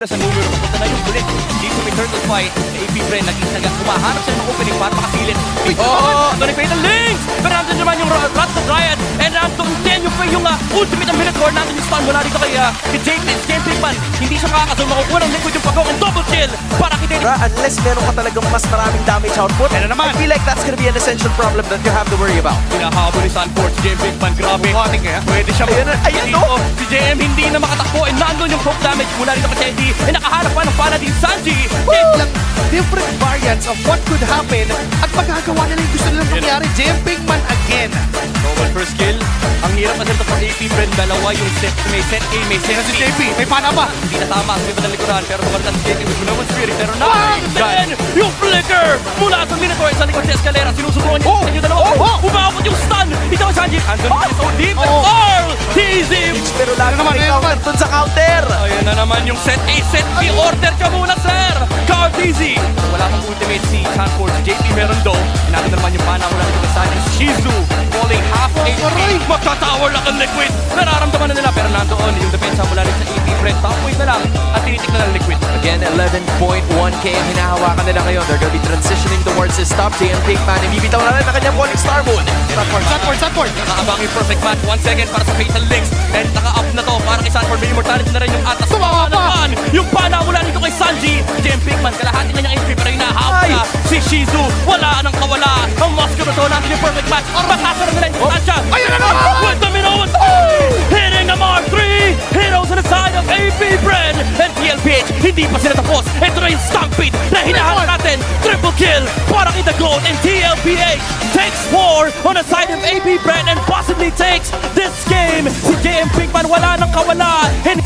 Sa numero, papunta na yung Blitz. Dito may turtle fight. AP Bren, naging kumahanap siya ng opening para makasilip. Ito Fatal Links! Pero nandun naman yung Rats of Riot. And nandun din yung ultimate ang Minotaur. Nandun yung stun mula dito kay James Pinkman. Hindi siya makakasal. Makukuha ng liquid yung pagkong and double kill para kay Danny. Unless meron ka talagang mas maraming damage output, Ayan na naman. I feel like that's gonna be an essential problem that you have to worry about. Hinahabol ni Sunforce, James Pinkman. Grabe. Pwede siya Ayan, no? Si JM hindi na makatakbo. And nandun yung poke damage mula dito kay Teddy. And nakahanap pa ng Paladin Sanji. Different variants of what could happen at magagawa nila yung gusto nilang mangyari. JM Pinkman again. Double first kill. Ang hirap kasi ito for AP Bren. Dalawa yung set. May set A, may set Si B. JP, may pana pa. Hindi na tama. Hindi pa nalikuran. Pero magandang si JP with Gunawan Spirit. Pero na! God. Yung flicker! Mula sa Minotaur sa likod si Escalera. Sinusubukan niya sa inyo dalawa. Umabot yung stun. Ito ang Sanji. Andun na so deep. Carl! Tease him! Pero lagi naman, may ayun counter naman. dun sa counter. Ayan na naman yung set A, set B. Order ka muna, sir! Carl Teasy! Wala pang ultimate si Sanford. Si JP meron daw. Hinatid na naman yung pana. Wala dito sa Sanji. Shizu falling half HP. Magka-tower lang ang liquid. Nararamdaman na nila. Pero nandoon yung depensa mula rin sa AP Bren. Top point na lang. At tinitik na ng liquid. Again, 11.1k ang hinahawakan nila ngayon. They're gonna be transitioning towards this top. JM Pinkman, ibibitaw na rin ang kanyang Falling Star Moon. Sunford. Nakaabang yung perfect match. 1 second para sa Fatal Links. And naka-up na to para kay Sanford. May immortality na rin yung Atlas. Tumawa pa! naman yung pana mula dito kay Sanji. JM Pinkman, kalahati na niyang HP pero hinahabol na si Shizu. Wala nang kawala. Ang Moscow na to natin yung perfect match. Makasara nila yung distansya. Ayun na! With the Minoan hitting the Mark 3. Heroes on the side of AP Bren. And TLPH, hindi pa sila tapos. Ito na yung Stampede na hinahanap natin. Triple kill para kay The Gold. And TLPH takes 4 on the side of AP Bren and possibly takes this game. Si JM Pinkman wala nang kawala. And